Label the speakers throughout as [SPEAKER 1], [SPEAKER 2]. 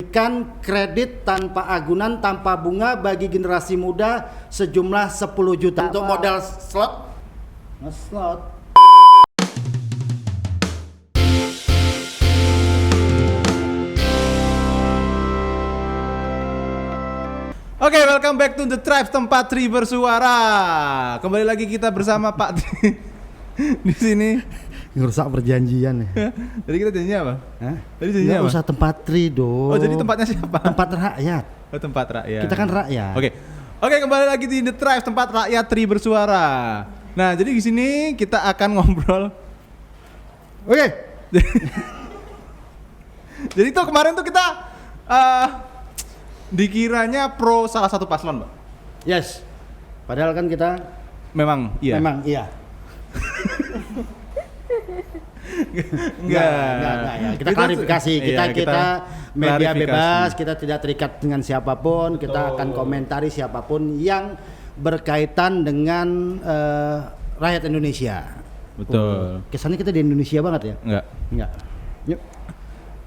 [SPEAKER 1] memberikan kredit tanpa agunan, tanpa bunga bagi generasi muda sejumlah 10 juta untuk modal slot. Slot.
[SPEAKER 2] Oke, welcome back to The Tribe, tempat Tri bersuara. Kembali lagi kita bersama Pak Tri di sini.
[SPEAKER 1] Ngerusak perjanjian ya.
[SPEAKER 2] Jadi kita janjinya apa?
[SPEAKER 1] Hah?
[SPEAKER 2] Tadi janjinya
[SPEAKER 1] Nggak
[SPEAKER 2] apa?
[SPEAKER 1] usah tempat Tri dong.
[SPEAKER 2] Oh, jadi tempatnya siapa?
[SPEAKER 1] Tempat rakyat.
[SPEAKER 2] Oh, tempat rakyat.
[SPEAKER 1] Kita kan rakyat.
[SPEAKER 2] Oke, kembali lagi di The Tribe, tempat rakyat Tri bersuara. Nah, jadi di sini kita akan ngobrol.
[SPEAKER 1] Oke.
[SPEAKER 2] Jadi tuh kemarin tuh kita dikiranya pro salah satu paslon, Mbak.
[SPEAKER 1] Yes. Padahal kan kita
[SPEAKER 2] Memang iya. Enggak.
[SPEAKER 1] Ya. Kita klarifikasi, kita media
[SPEAKER 2] klarifikasi.
[SPEAKER 1] bebas, kita tidak terikat dengan siapapun, kita akan komentari siapapun yang berkaitan dengan rakyat Indonesia.
[SPEAKER 2] Betul.
[SPEAKER 1] Kesannya kita di Indonesia banget ya? Enggak. Yuk.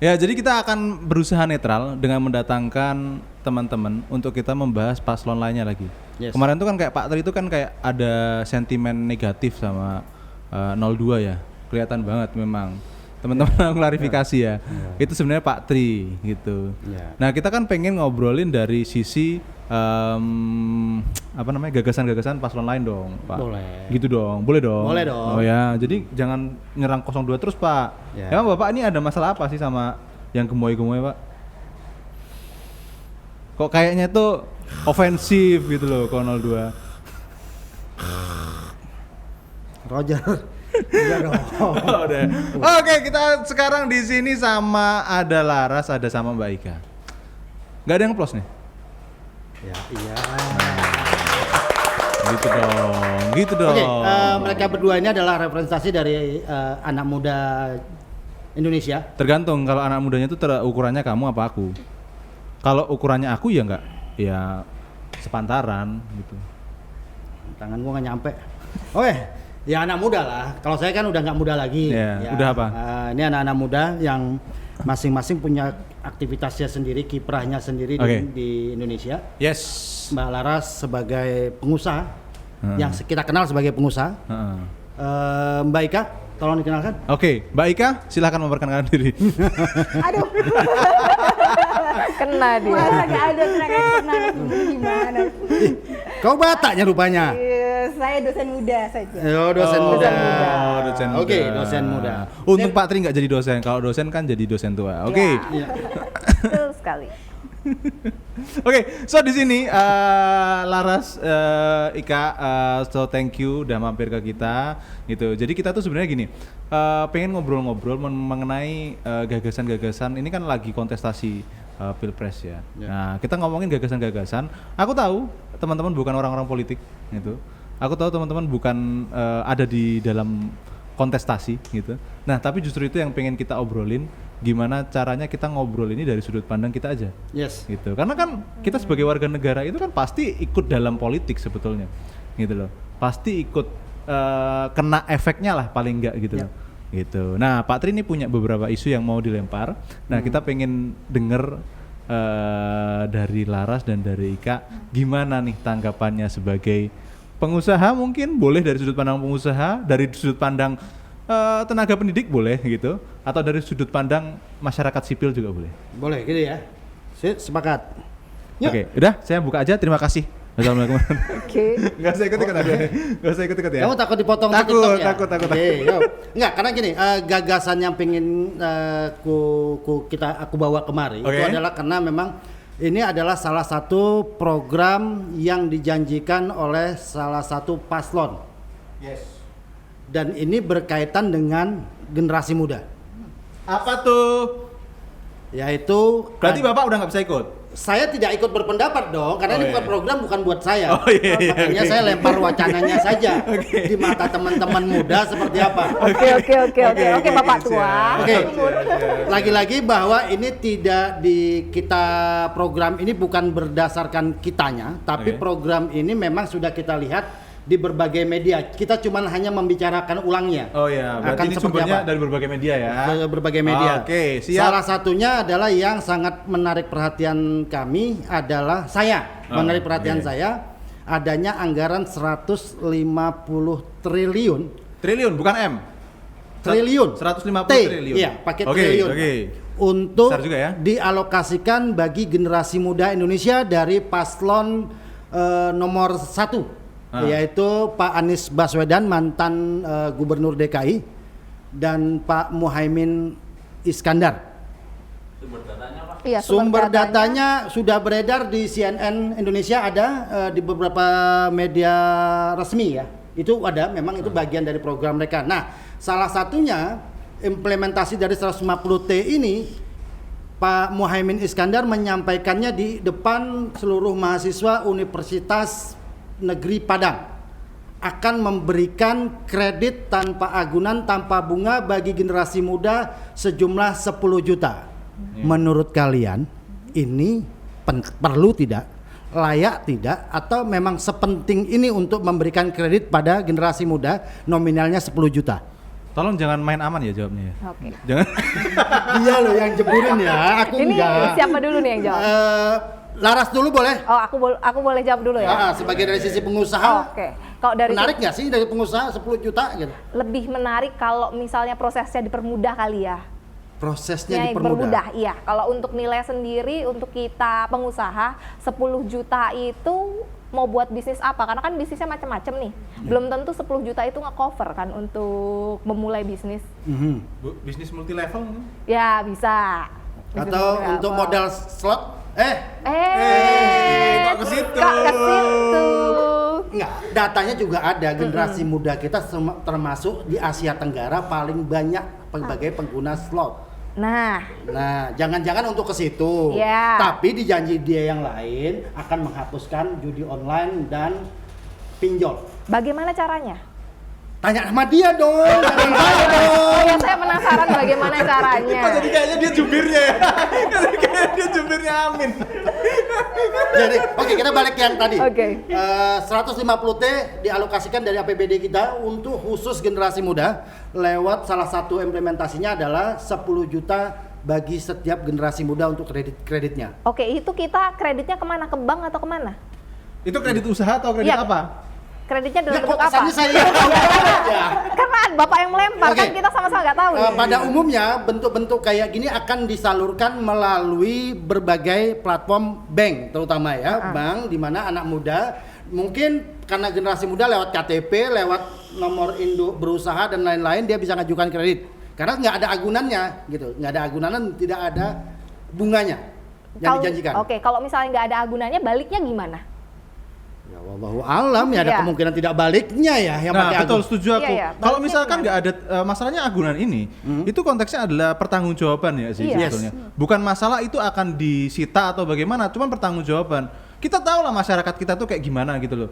[SPEAKER 2] Ya, jadi kita akan berusaha netral dengan mendatangkan teman-teman untuk kita membahas paslon lainnya lagi.
[SPEAKER 1] Yes.
[SPEAKER 2] Kemarin tuh kan kayak Pak Tri itu kan kayak ada sentimen negatif sama 02 ya. Kelihatan banget memang. Teman-teman klarifikasi ya. Itu sebenarnya Pak Tri gitu.
[SPEAKER 1] Yeah.
[SPEAKER 2] Nah, kita kan pengen ngobrolin dari sisi gagasan-gagasan paslon lain dong, Pak.
[SPEAKER 1] Boleh.
[SPEAKER 2] Gitu dong. Boleh dong.
[SPEAKER 1] Boleh dong.
[SPEAKER 2] Oh ya, jadi jangan nyerang 02 terus, Pak.
[SPEAKER 1] Ya.
[SPEAKER 2] Emang Bapak ini ada masalah apa sih sama yang gemoy-gemoy, Pak? Kok kayaknya tuh ofensif gitu loh kalau 02.
[SPEAKER 1] Roger. Iya dong.
[SPEAKER 2] Udah. Oke, kita sekarang di sini sama ada Laras, ada sama Mbak Ika. Gak ada yang plus nih?
[SPEAKER 1] Ya, iya.
[SPEAKER 2] Gitu dong.
[SPEAKER 1] Oke, mereka berdua ini adalah representasi dari anak muda Indonesia.
[SPEAKER 2] Tergantung kalau anak mudanya itu ukurannya kamu apa aku. Kalau ukurannya aku ya enggak, ya sepantaran gitu.
[SPEAKER 1] Tangan gua nggak nyampe. Oke, ya anak muda lah. Kalau saya kan udah nggak muda lagi.
[SPEAKER 2] Ya, udah apa?
[SPEAKER 1] Ini anak-anak muda yang masing-masing punya aktivitasnya sendiri, kiprahnya sendiri di Indonesia.
[SPEAKER 2] Yes.
[SPEAKER 1] Mbak Laras sebagai pengusaha, yang kita kenal sebagai pengusaha. Mbak Ika, tolong dikenalkan.
[SPEAKER 2] Oke, Mbak Ika, silakan memperkenalkan diri.
[SPEAKER 3] Aduh. Kena dia. Masa gak ada kena gimana?
[SPEAKER 1] Kau Bataknya rupanya.
[SPEAKER 3] Saya dosen muda saja.
[SPEAKER 1] Dosen muda.
[SPEAKER 2] Dosen muda.
[SPEAKER 1] Oke, dosen muda.
[SPEAKER 2] Untung Pak Tri nggak jadi dosen. Kalau dosen kan jadi dosen tua. Oke.
[SPEAKER 3] Ya. Betul sekali.
[SPEAKER 2] Oke, so di sini Laras, Ika, so thank you udah mampir ke kita gitu. Jadi kita tuh sebenarnya gini, pengen ngobrol-ngobrol mengenai gagasan-gagasan. Ini kan lagi kontestasi pilpres ya. Nah, kita ngomongin gagasan-gagasan. Aku tahu teman-teman bukan orang-orang politik gitu. Aku tahu teman-teman bukan ada di dalam kontestasi gitu. Nah, tapi justru itu yang pengen kita obrolin. Gimana caranya kita ngobrol ini dari sudut pandang kita aja.
[SPEAKER 1] Yes.
[SPEAKER 2] Gitu. Karena kan kita sebagai warga negara itu kan pasti ikut dalam politik sebetulnya. Gitu loh. Pasti ikut kena efeknya lah paling enggak gitu loh. Gitu. Nah, Pak Tri ini punya beberapa isu yang mau dilempar. Nah, kita pengen denger dari Laras dan dari Ika gimana nih tanggapannya sebagai pengusaha, mungkin boleh dari sudut pandang pengusaha, dari sudut pandang tenaga pendidik boleh gitu, atau dari sudut pandang masyarakat sipil juga boleh.
[SPEAKER 1] Boleh gitu ya. Sepakat.
[SPEAKER 2] Oke, udah saya buka aja. Terima kasih. Assalamualaikum.
[SPEAKER 3] Oke.
[SPEAKER 2] Enggak saya ikut-ikut aja. Enggak saya ikut-ikut ya.
[SPEAKER 1] Kamu takut dipotong
[SPEAKER 2] Takut,
[SPEAKER 1] TikTok ya?
[SPEAKER 2] takut.
[SPEAKER 1] Enggak, karena gini, gagasan yang pengen aku bawa kemari itu adalah karena memang ini adalah salah satu program yang dijanjikan oleh salah satu paslon.
[SPEAKER 2] Yes.
[SPEAKER 1] Dan ini berkaitan dengan generasi muda.
[SPEAKER 2] Apa tuh?
[SPEAKER 1] Yaitu
[SPEAKER 2] Berarti Bapak udah nggak bisa ikut?
[SPEAKER 1] saya tidak ikut berpendapat dong, karena ini bukan program, bukan buat saya. Makanya saya lempar wacananya saja di mata teman-teman muda seperti apa.
[SPEAKER 3] Oke, Bapak tua.
[SPEAKER 1] Oke. Lagi-lagi bahwa ini tidak kita program ini bukan berdasarkan kitanya, tapi program ini memang sudah kita lihat di berbagai media. Kita cuma hanya membicarakan ulangnya.
[SPEAKER 2] Oh ya, berarti
[SPEAKER 1] Akan
[SPEAKER 2] ini
[SPEAKER 1] seperti
[SPEAKER 2] sumbernya
[SPEAKER 1] apa?
[SPEAKER 2] dari berbagai media ya.
[SPEAKER 1] Berbagai media.
[SPEAKER 2] Oke, siap.
[SPEAKER 1] Salah satunya adalah yang sangat menarik perhatian kami adalah menarik perhatian
[SPEAKER 2] oke.
[SPEAKER 1] saya adanya anggaran 150 triliun.
[SPEAKER 2] Triliun bukan M.
[SPEAKER 1] Triliun.
[SPEAKER 2] 150
[SPEAKER 1] T,
[SPEAKER 2] triliun.
[SPEAKER 1] iya, pakai
[SPEAKER 2] Oke,
[SPEAKER 1] triliun.
[SPEAKER 2] Oke.
[SPEAKER 1] Untuk
[SPEAKER 2] Besar juga ya.
[SPEAKER 1] dialokasikan bagi generasi muda Indonesia dari paslon nomor 1, yaitu Pak Anies Baswedan, mantan Gubernur DKI, dan Pak Muhaimin Iskandar.
[SPEAKER 3] Iya,
[SPEAKER 1] Sumber datanya sudah beredar di CNN Indonesia, ada di beberapa media resmi ya. Itu ada, memang itu bagian dari program mereka. Nah, salah satunya implementasi dari 150T ini Pak Muhaimin Iskandar menyampaikannya di depan seluruh mahasiswa Universitas Negeri Padang, akan memberikan kredit tanpa agunan, tanpa bunga bagi generasi muda sejumlah 10 juta. Menurut kalian ini perlu tidak? Layak tidak? Atau memang sepenting ini untuk memberikan kredit pada generasi muda nominalnya 10 juta?
[SPEAKER 2] Tolong jangan main aman ya jawabnya ya.
[SPEAKER 3] Oke.
[SPEAKER 2] Jangan.
[SPEAKER 1] Dia loh yang jeburin ya, aku
[SPEAKER 3] Ini
[SPEAKER 1] enggak.
[SPEAKER 3] siapa dulu nih yang jawab?
[SPEAKER 1] Laras dulu boleh?
[SPEAKER 3] Oh, aku boleh jawab dulu ya.
[SPEAKER 1] Sebagai dari sisi pengusaha,
[SPEAKER 3] Oke. Kalau dari
[SPEAKER 1] menarik nggak sih dari pengusaha 10 juta gitu?
[SPEAKER 3] lebih menarik kalau misalnya prosesnya dipermudah kali ya.
[SPEAKER 1] Prosesnya
[SPEAKER 3] Yang
[SPEAKER 1] dipermudah.
[SPEAKER 3] iya. Kalau untuk nilai sendiri untuk kita pengusaha 10 juta itu mau buat bisnis apa? Karena kan bisnisnya macam-macam nih. Belum tentu 10 juta itu nge-cover kan untuk memulai bisnis.
[SPEAKER 2] Bisnis multi level.
[SPEAKER 3] Ya, bisa. Bisnis
[SPEAKER 1] Atau
[SPEAKER 3] model
[SPEAKER 1] untuk
[SPEAKER 3] apa?
[SPEAKER 1] modal slot?
[SPEAKER 2] kok ke situ?
[SPEAKER 3] Kok ke situ?
[SPEAKER 1] Enggak, datanya juga ada. Generasi muda kita termasuk di Asia Tenggara paling banyak sebagai pengguna slot.
[SPEAKER 3] Nah,
[SPEAKER 1] Jangan-jangan untuk ke situ.
[SPEAKER 3] Ya.
[SPEAKER 1] Tapi di janji dia yang lain akan menghapuskan judi online dan pinjol.
[SPEAKER 3] bagaimana caranya?
[SPEAKER 1] Tanya sama dia dong. Jangan saya dong.
[SPEAKER 3] Oh ya, saya penasaran bagaimana caranya.
[SPEAKER 2] Kok jadi kayaknya dia jubirnya ya? Jadi kayaknya dia jubirnya Amin.
[SPEAKER 1] Jadi, oke, kita balik yang tadi.
[SPEAKER 3] Oke.
[SPEAKER 1] 150T dialokasikan dari APBD kita untuk khusus generasi muda. Lewat salah satu implementasinya adalah 10 juta bagi setiap generasi muda untuk kreditnya.
[SPEAKER 3] Oke, itu kita kreditnya kemana? Ke bank atau kemana?
[SPEAKER 2] Itu kredit usaha atau kredit
[SPEAKER 3] Iya.
[SPEAKER 2] apa?
[SPEAKER 3] Kreditnya dalam
[SPEAKER 1] Ya, kok
[SPEAKER 3] bentuk apa?
[SPEAKER 1] kesannya saya yang tahu aja.
[SPEAKER 3] Karena Bapak yang melempar,
[SPEAKER 1] Oke.
[SPEAKER 3] kan kita sama-sama nggak tahu. nih.
[SPEAKER 1] Pada umumnya bentuk-bentuk kayak gini akan disalurkan melalui berbagai platform bank, terutama ya bank di mana anak muda mungkin karena generasi muda lewat KTP, lewat nomor induk berusaha dan lain-lain dia bisa ngajukan kredit karena nggak ada agunannya gitu, nggak ada agunan, tidak ada bunganya yang dijanjikan.
[SPEAKER 3] Oke, kalau misalnya nggak ada agunannya, baliknya gimana?
[SPEAKER 1] Ya wallahu alam ya ada
[SPEAKER 3] Iya.
[SPEAKER 1] kemungkinan tidak baliknya ya yang
[SPEAKER 2] Nah,
[SPEAKER 1] pakai
[SPEAKER 2] betul,
[SPEAKER 1] agun.
[SPEAKER 2] setuju aku.
[SPEAKER 3] Iya, iya.
[SPEAKER 2] Kalau
[SPEAKER 3] Baliknya
[SPEAKER 2] misalkan
[SPEAKER 3] gimana?
[SPEAKER 2] nggak ada masalahnya agunan ini, itu konteksnya adalah pertanggungjawaban ya sih
[SPEAKER 3] Iya.
[SPEAKER 2] sebetulnya. Bukan masalah itu akan disita atau bagaimana, cuman pertanggungjawaban. Kita tahu lah masyarakat kita tuh kayak gimana gitu loh.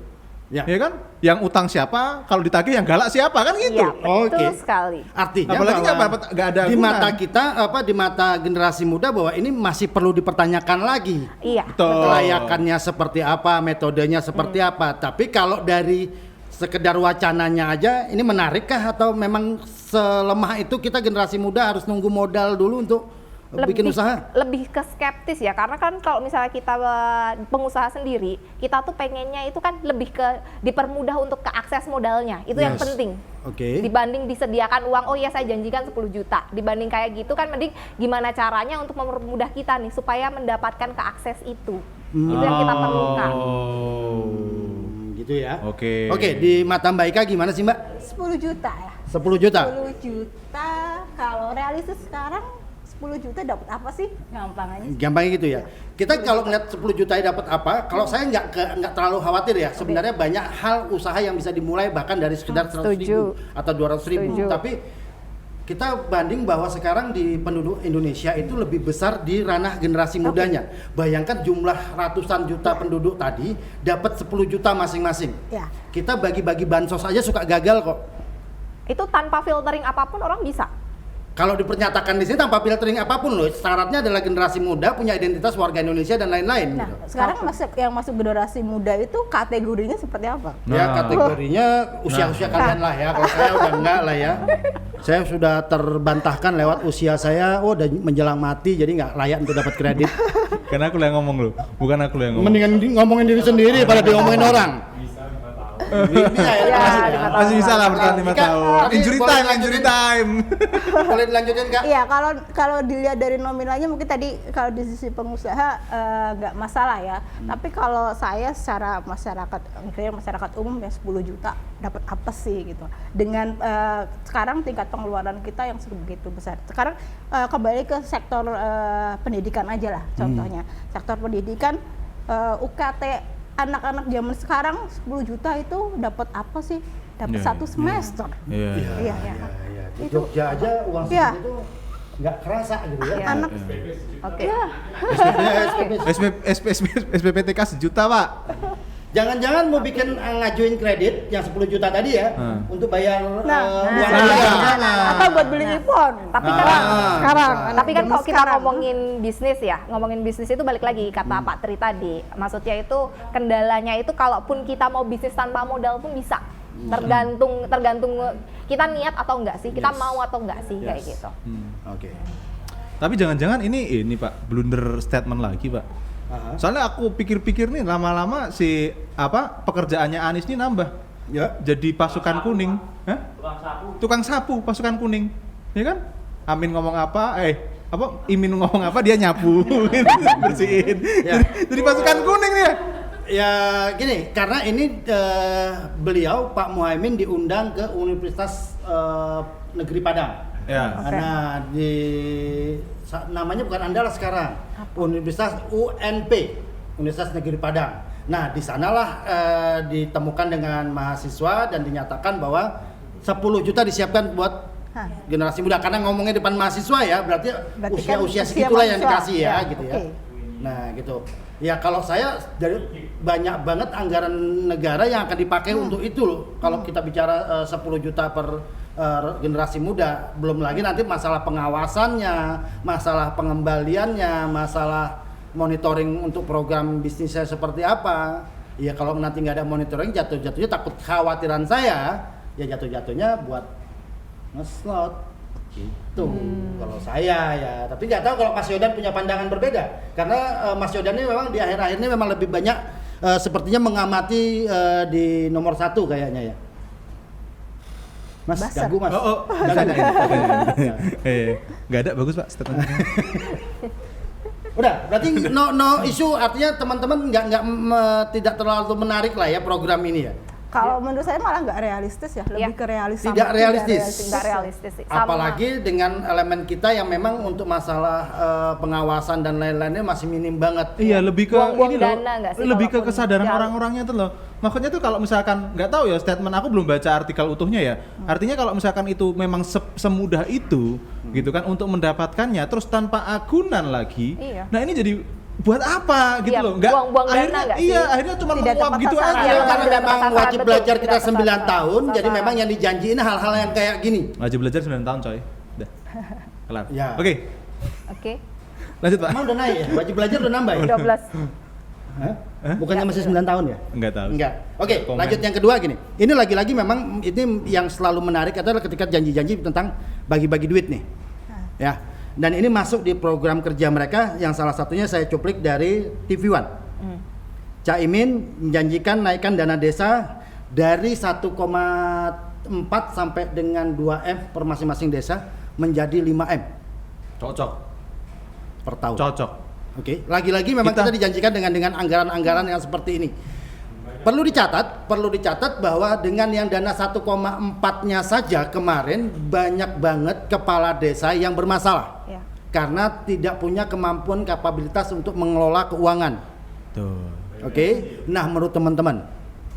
[SPEAKER 1] Ya.
[SPEAKER 2] Ya kan? Yang utang siapa, kalau ditagih yang galak siapa kan gitu.
[SPEAKER 3] Iya, betul
[SPEAKER 1] Oke.
[SPEAKER 3] sekali.
[SPEAKER 1] Artinya
[SPEAKER 2] Apalagi
[SPEAKER 1] bahwa
[SPEAKER 2] nggak ada
[SPEAKER 1] di
[SPEAKER 2] agunan.
[SPEAKER 1] mata kita di mata generasi muda bahwa ini masih perlu dipertanyakan lagi.
[SPEAKER 3] Iya.
[SPEAKER 2] Betul.
[SPEAKER 1] Kelayakannya seperti apa, metodenya seperti apa. Tapi kalau dari sekedar wacananya aja ini menarikkah atau memang selemah itu kita generasi muda harus nunggu modal dulu untuk bikin usaha?
[SPEAKER 3] Lebih ke skeptis ya, karena kan kalau misalnya kita pengusaha sendiri, kita tuh pengennya itu kan lebih ke dipermudah untuk ke akses modalnya, itu yang
[SPEAKER 1] Yes.
[SPEAKER 3] penting.
[SPEAKER 1] Oke.
[SPEAKER 3] Dibanding disediakan uang, oh ya saya janjikan 10 juta, dibanding kayak gitu kan mending gimana caranya untuk mempermudah kita nih supaya mendapatkan ke akses itu. Itu yang kita perlukan.
[SPEAKER 1] Gitu ya.
[SPEAKER 2] Oke.
[SPEAKER 1] Oke, di mata Mbak Ika gimana sih Mbak?
[SPEAKER 4] 10 juta ya.
[SPEAKER 1] 10 juta.
[SPEAKER 4] 10 juta kalau realistis sekarang 10 juta dapat apa sih? Gampang aja.
[SPEAKER 1] Gampangnya gitu ya. Kita kalau ngeliat 10 juta dapat apa? Kalau saya nggak terlalu khawatir ya. Sebenarnya banyak hal usaha yang bisa dimulai bahkan dari sekedar 100.000 atau 200.000.
[SPEAKER 3] Setuju.
[SPEAKER 1] Tapi kita banding bahwa sekarang di penduduk Indonesia itu lebih besar di ranah generasi mudanya. Bayangkan jumlah ratusan juta penduduk tadi dapat 10 juta masing-masing.
[SPEAKER 4] Ya.
[SPEAKER 1] Kita bagi-bagi bansos aja suka gagal kok.
[SPEAKER 3] Itu tanpa filtering apapun orang bisa.
[SPEAKER 1] kalau dipernyatakan di sini tanpa filtering apapun loh, syaratnya adalah generasi muda punya identitas warga Indonesia dan lain-lain.
[SPEAKER 4] Nah,
[SPEAKER 1] gitu.
[SPEAKER 4] sekarang yang masuk generasi muda itu kategorinya seperti apa?
[SPEAKER 1] Ya kategorinya usia-usia kalian lah ya. Kalau saya udah enggak lah ya. Saya sudah terbantahkan lewat usia saya, udah menjelang mati, jadi nggak layak untuk dapat kredit.
[SPEAKER 2] Karena aku yang ngomong lu, bukan aku yang ngomong.
[SPEAKER 1] Mendingan ngomongin diri sendiri pada diomongin orang. Bisa ya,
[SPEAKER 2] Masih bisa lah bertahan 5
[SPEAKER 1] Ika,
[SPEAKER 2] tahun.
[SPEAKER 1] tadi
[SPEAKER 2] Injury
[SPEAKER 1] boleh
[SPEAKER 2] time,
[SPEAKER 1] lanjutin?
[SPEAKER 2] injury time.
[SPEAKER 1] Boleh dilanjutin Kak?
[SPEAKER 4] Iya, kalau dilihat dari nominalnya mungkin tadi kalau di sisi pengusaha nggak masalah ya. Tapi kalau saya secara masyarakat umum ya 10 juta dapat apa sih gitu. Dengan sekarang tingkat pengeluaran kita yang sebegitu besar. Sekarang kembali ke sektor pendidikan aja lah contohnya. Sektor pendidikan UKT anak-anak zaman sekarang 10 juta itu dapat apa sih? Dapat satu semester.
[SPEAKER 2] Iya.
[SPEAKER 4] Iya.
[SPEAKER 1] Di Jogja aja uang
[SPEAKER 4] Iya.
[SPEAKER 1] segitu nggak kerasa gitu ya.
[SPEAKER 4] Anak
[SPEAKER 3] Oke.
[SPEAKER 2] SPPTK sejuta, Pak.
[SPEAKER 1] Jangan-jangan mau bikin ngajuin kredit yang 10 juta tadi ya untuk bayar uang
[SPEAKER 2] nah.
[SPEAKER 4] atau buat beli iPhone.
[SPEAKER 3] Tapi kan
[SPEAKER 4] Sekarang.
[SPEAKER 3] Tapi kan
[SPEAKER 4] zaman
[SPEAKER 3] kalau kita
[SPEAKER 4] sekarang.
[SPEAKER 3] ngomongin bisnis itu balik lagi kata Pak Tri tadi. Maksudnya itu kendalanya itu kalaupun kita mau bisnis tanpa modal pun bisa. Tergantung kita niat atau enggak sih, kita mau atau enggak sih kayak gitu.
[SPEAKER 1] Oke.
[SPEAKER 2] Tapi jangan-jangan ini Pak, blunder statement lagi, Pak. Soalnya aku pikir-pikir nih lama-lama si pekerjaannya Anies ini nambah.
[SPEAKER 1] Ya.
[SPEAKER 2] Jadi pasukan kuning. Hah? Tukang sapu pasukan kuning. Ya kan? Amin ngomong apa? Imin ngomong apa dia nyapu. Bersihin.
[SPEAKER 1] Ya.
[SPEAKER 2] Jadi pasukan kuning ya.
[SPEAKER 1] Ya gini, karena ini beliau Pak Muhaimin diundang ke Universitas Negeri Padang.
[SPEAKER 2] Ya.
[SPEAKER 1] Nah, namanya bukan Andalas sekarang, Universitas UNP, Universitas Negeri Padang. Nah, di sanalah ditemukan dengan mahasiswa dan dinyatakan bahwa 10 juta disiapkan buat generasi muda. Karena ngomongnya depan mahasiswa ya, berarti
[SPEAKER 4] kan
[SPEAKER 1] usia
[SPEAKER 4] usia
[SPEAKER 1] segitulah yang
[SPEAKER 4] mahasiswa.
[SPEAKER 1] dikasih ya, gitu ya.
[SPEAKER 4] Okay.
[SPEAKER 1] Nah, gitu. Ya kalau saya dari banyak banget anggaran negara yang akan dipakai untuk itu loh. Kalau kita bicara 10 juta per generasi muda, belum lagi nanti masalah pengawasannya, masalah pengembaliannya, masalah monitoring untuk program bisnisnya seperti apa. Ya kalau nanti nggak ada monitoring, jatuh-jatuhnya takut khawatiran saya, ya jatuh-jatuhnya buat nge-slot gitu. Kalau saya ya, tapi nggak tahu kalau Mas Yodan punya pandangan berbeda, karena Mas Yodan ini memang di akhir-akhir ini memang lebih banyak sepertinya mengamati di nomor 1 kayaknya ya. Mas,
[SPEAKER 4] Basar.
[SPEAKER 1] ganggu Mas.
[SPEAKER 2] Nggak ada, bagus Pak statementnya.
[SPEAKER 1] Udah, berarti no isu, artinya teman-teman tidak terlalu menarik lah ya program ini ya.
[SPEAKER 4] Kalau menurut saya malah nggak realistis ya, lebih ke realistis.
[SPEAKER 1] Tidak realistis.
[SPEAKER 3] Nggak realistis sih. Sama.
[SPEAKER 1] Apalagi dengan elemen kita yang memang untuk masalah pengawasan dan lain-lainnya masih minim banget.
[SPEAKER 2] Iya, lebih ke
[SPEAKER 3] Buang-buang
[SPEAKER 2] ini loh.
[SPEAKER 3] dana nggak sih
[SPEAKER 2] Lebih ke
[SPEAKER 3] kalaupun
[SPEAKER 2] kesadaran
[SPEAKER 3] jalan.
[SPEAKER 2] orang-orangnya tuh loh. Makanya tuh kalau misalkan nggak tahu ya, statement aku belum baca artikel utuhnya ya. Artinya kalau misalkan itu memang semudah itu gitu kan untuk mendapatkannya terus tanpa agunan lagi.
[SPEAKER 3] Iya.
[SPEAKER 2] Nah, ini jadi buat apa gitu
[SPEAKER 3] Iya,
[SPEAKER 2] loh. Nggak,
[SPEAKER 3] buang-buang dana
[SPEAKER 2] akhirnya
[SPEAKER 3] nggak
[SPEAKER 2] iya,
[SPEAKER 3] sih?
[SPEAKER 2] akhirnya cuma
[SPEAKER 4] Tidak
[SPEAKER 2] menguap
[SPEAKER 4] tepat
[SPEAKER 2] gitu
[SPEAKER 4] sasaran.
[SPEAKER 2] aja.
[SPEAKER 1] Ya,
[SPEAKER 3] Iya,
[SPEAKER 1] karena
[SPEAKER 3] tidak
[SPEAKER 1] memang
[SPEAKER 3] tepat
[SPEAKER 1] wajib
[SPEAKER 3] sasaran,
[SPEAKER 1] belajar
[SPEAKER 3] betul,
[SPEAKER 1] kita
[SPEAKER 3] tidak tepat
[SPEAKER 1] 9 tahun,
[SPEAKER 3] sasaran.
[SPEAKER 1] jadi memang yang dijanjiin hal-hal yang kayak gini.
[SPEAKER 2] Wajib belajar 9 tahun coy. Udah. Kelar.
[SPEAKER 1] Ya.
[SPEAKER 2] Oke,
[SPEAKER 3] Oke.
[SPEAKER 2] lanjut Pak.
[SPEAKER 1] Emang udah naik ya? Wajib belajar udah nambah ya?
[SPEAKER 3] 12.
[SPEAKER 1] Hah? Bukannya masih 9 tahun ya?
[SPEAKER 2] Enggak tahu.
[SPEAKER 1] Enggak. Oke,
[SPEAKER 2] Komen.
[SPEAKER 1] lanjut yang kedua gini. Ini lagi-lagi memang ini yang selalu menarik adalah ketika janji-janji tentang bagi-bagi duit nih. Ya. Dan ini masuk di program kerja mereka yang salah satunya saya cuplik dari TV One. Caimin menjanjikan naikkan dana desa dari 1,4 sampai dengan 2M per masing-masing desa menjadi 5M
[SPEAKER 2] Cocok.
[SPEAKER 1] per tahun.
[SPEAKER 2] Cocok.
[SPEAKER 1] Oke, lagi-lagi memang kita dijanjikan dengan anggaran-anggaran yang seperti ini. Perlu dicatat bahwa dengan yang dana 1,4-nya saja kemarin banyak banget kepala desa yang bermasalah.
[SPEAKER 3] Ya.
[SPEAKER 1] Karena tidak punya kemampuan kapabilitas untuk mengelola keuangan.
[SPEAKER 2] Tuh.
[SPEAKER 1] Oke. Nah, menurut teman-teman,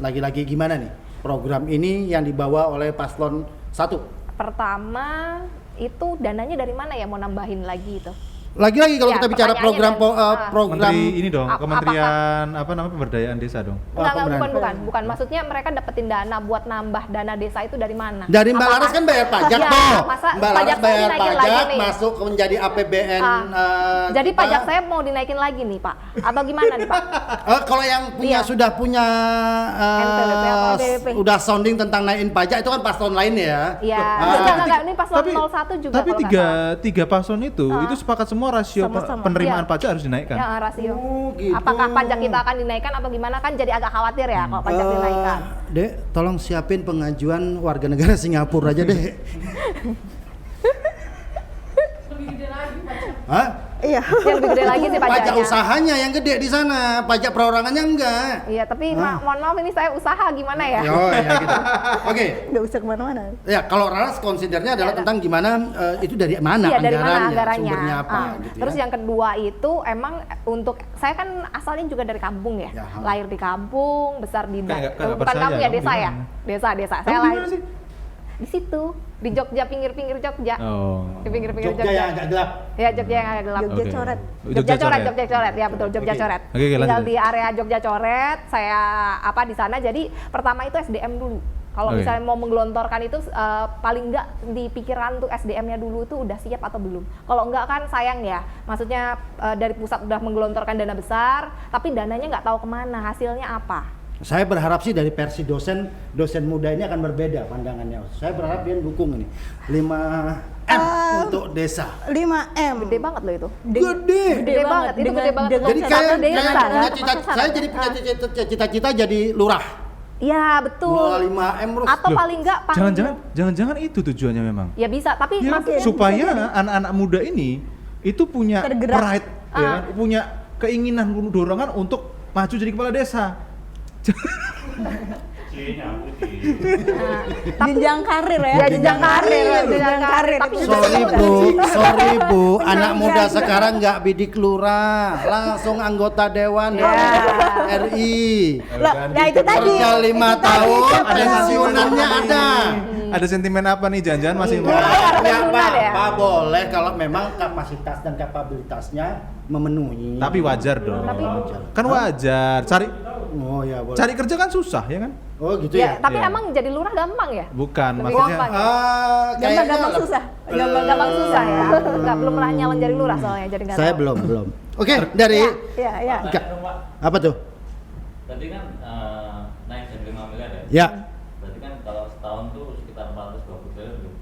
[SPEAKER 1] lagi-lagi gimana nih program ini yang dibawa oleh Paslon 1?
[SPEAKER 3] Pertama, itu dananya dari mana ya mau nambahin lagi itu?
[SPEAKER 1] Lagi-lagi kalau
[SPEAKER 3] Ya,
[SPEAKER 1] kita bicara program
[SPEAKER 3] pertanyaannya
[SPEAKER 1] program
[SPEAKER 2] Menteri ini dong,
[SPEAKER 3] Apakah-
[SPEAKER 2] Kementerian apa namanya pemberdayaan desa dong.
[SPEAKER 3] Enggak,
[SPEAKER 1] pembenaran.
[SPEAKER 3] bukan. Maksudnya mereka dapetin dana buat nambah dana desa itu dari mana?
[SPEAKER 1] dari Mbak
[SPEAKER 3] Apakah-
[SPEAKER 1] Laras kan bayar pajak
[SPEAKER 3] Ya,
[SPEAKER 1] tuh.
[SPEAKER 3] masa
[SPEAKER 1] Mbak Laras
[SPEAKER 3] pajak saya
[SPEAKER 1] bayar
[SPEAKER 3] dinaikin
[SPEAKER 1] pajak
[SPEAKER 3] lagi nih?
[SPEAKER 1] masuk menjadi APBN
[SPEAKER 3] Jadi
[SPEAKER 1] kita.
[SPEAKER 3] pajak saya mau dinaikin lagi nih Pak? Atau gimana nih Pak?
[SPEAKER 1] Kalau yang punya
[SPEAKER 3] Iya.
[SPEAKER 1] sudah punya
[SPEAKER 3] NPWP atau
[SPEAKER 4] NPWP.
[SPEAKER 1] udah sounding tentang naikin pajak itu kan paslon lain ya.
[SPEAKER 3] Iya,
[SPEAKER 1] Ah.
[SPEAKER 3] enggak, ini paslon 01 juga
[SPEAKER 2] tapi
[SPEAKER 3] kalau nggak salah.
[SPEAKER 2] tiga paslon itu sepakat semua rasio
[SPEAKER 4] Sama-sama.
[SPEAKER 2] penerimaan
[SPEAKER 3] Iya.
[SPEAKER 2] pajak harus dinaikkan.
[SPEAKER 3] Ya, rasio.
[SPEAKER 1] Oh, gitu.
[SPEAKER 3] Apakah pajak kita akan dinaikkan atau gimana kan jadi agak khawatir ya kalau pajak dinaikkan.
[SPEAKER 1] Dek, tolong siapin pengajuan warga negara Singapura aja deh. Hah?
[SPEAKER 4] Iya.
[SPEAKER 3] Yang lebih gede lagi sih
[SPEAKER 1] Pajak
[SPEAKER 3] pajaknya.
[SPEAKER 1] usahanya yang gede di sana, pajak perorangannya enggak.
[SPEAKER 3] Iya, tapi mohon maaf ini saya usaha gimana ya?
[SPEAKER 1] Oh ya gitu. Oke.
[SPEAKER 4] Nggak usah kemana-mana.
[SPEAKER 1] Ya kalau Raras konsidernya adalah tentang gimana itu dari mana
[SPEAKER 3] Iya, dari mana
[SPEAKER 1] anggarannya,
[SPEAKER 3] anggarannya.
[SPEAKER 1] sumbernya apa gitu
[SPEAKER 3] Terus
[SPEAKER 1] ya.
[SPEAKER 3] yang kedua itu emang untuk saya kan asalnya juga dari kampung ya.
[SPEAKER 1] Ya,
[SPEAKER 3] Lahir di kampung, besar di
[SPEAKER 2] Kayak
[SPEAKER 3] bukan
[SPEAKER 2] percaya,
[SPEAKER 3] kampung ya,
[SPEAKER 2] kamu
[SPEAKER 3] desa
[SPEAKER 2] di
[SPEAKER 3] ya.
[SPEAKER 2] mana?
[SPEAKER 3] Desa.
[SPEAKER 2] Kamu
[SPEAKER 3] Saya
[SPEAKER 2] di
[SPEAKER 3] lahir
[SPEAKER 2] mana sih?
[SPEAKER 3] di situ, di Jogja, pinggir-pinggir Jogja.
[SPEAKER 2] Oh.
[SPEAKER 3] Di pinggir-pinggir
[SPEAKER 1] Jogja
[SPEAKER 3] Jogja.
[SPEAKER 1] yang agak gelap.
[SPEAKER 3] Ya, Jogja yang agak gelap.
[SPEAKER 4] Jogja
[SPEAKER 2] Oke.
[SPEAKER 4] coret.
[SPEAKER 3] Jogja Coret, ya betul, Jogja
[SPEAKER 1] Oke.
[SPEAKER 3] Coret.
[SPEAKER 2] Oke,
[SPEAKER 3] Tinggal
[SPEAKER 2] lanjut.
[SPEAKER 3] di area Jogja Coret, saya di sana. Jadi pertama itu SDM dulu. Kalau
[SPEAKER 2] Oke.
[SPEAKER 3] misalnya mau menggelontorkan itu paling enggak di pikiran tuh SDM-nya dulu tuh udah siap atau belum. Kalau enggak kan sayang ya. Maksudnya dari pusat udah menggelontorkan dana besar, tapi dananya nggak tahu kemana, hasilnya apa.
[SPEAKER 1] Saya berharap sih dari versi dosen muda ini akan berbeda pandangannya. Saya berharap dia dukung ini 5M untuk desa.
[SPEAKER 4] 5M.
[SPEAKER 3] Gede banget loh itu.
[SPEAKER 1] Gede.
[SPEAKER 3] Gede banget, itu gede banget.
[SPEAKER 1] Jadi
[SPEAKER 3] Untuk
[SPEAKER 1] kayak,
[SPEAKER 3] satu desa.
[SPEAKER 1] punya saya jadi punya cita-cita jadi lurah.
[SPEAKER 3] Iya betul.
[SPEAKER 1] Mulai 5M terus.
[SPEAKER 3] Atau
[SPEAKER 2] Loh,
[SPEAKER 3] paling enggak
[SPEAKER 2] Jangan-jangan itu tujuannya memang.
[SPEAKER 3] ya bisa, tapi
[SPEAKER 2] Ya,
[SPEAKER 3] masih
[SPEAKER 2] supaya anak-anak muda ini itu punya
[SPEAKER 4] Tergerak.
[SPEAKER 2] pride, ya kan? Punya keinginan, dorongan untuk maju jadi kepala desa.
[SPEAKER 4] Jenjang karir ya.
[SPEAKER 3] Ya, jenjang karir, jenjang karir. Tapi
[SPEAKER 1] Sorry bu, anak muda sekarang nggak bidik lurah, langsung anggota dewan
[SPEAKER 3] Ya.
[SPEAKER 1] RI.
[SPEAKER 4] Lah, ya itu tadi.
[SPEAKER 1] Kerja 5 tahun, pensiunannya ada.
[SPEAKER 2] Ada sentimen apa nih jangan-jangan masih
[SPEAKER 3] Iya. Harus
[SPEAKER 1] Nggak
[SPEAKER 3] pensiunan ya?
[SPEAKER 1] apa-apa, boleh kalau memang kapasitas dan kapabilitasnya memenuhi.
[SPEAKER 2] tapi wajar dong.
[SPEAKER 3] Tapi-
[SPEAKER 2] Kan wajar.
[SPEAKER 1] Oh ya boleh.
[SPEAKER 2] Cari kerja kan susah ya kan?
[SPEAKER 1] Oh gitu
[SPEAKER 3] Ya,
[SPEAKER 1] ya.
[SPEAKER 3] tapi
[SPEAKER 2] Iya.
[SPEAKER 3] emang jadi lurah gampang ya?
[SPEAKER 2] Bukan,
[SPEAKER 3] Lebih
[SPEAKER 2] maksudnya
[SPEAKER 3] gampang.
[SPEAKER 1] Kayaknya
[SPEAKER 4] Gampang susah.
[SPEAKER 3] Gampang susah ya. Nggak belum pernah nyalon jadi lurah soalnya, jadi nggak
[SPEAKER 1] Saya
[SPEAKER 3] tahu.
[SPEAKER 1] belum. Oke, dari
[SPEAKER 4] Ya.
[SPEAKER 1] apa tuh?
[SPEAKER 5] Tadi kan naik dari 5 miliar ya?
[SPEAKER 1] Ya.
[SPEAKER 5] Berarti kan kalau setahun tuh sekitar 420 triliun.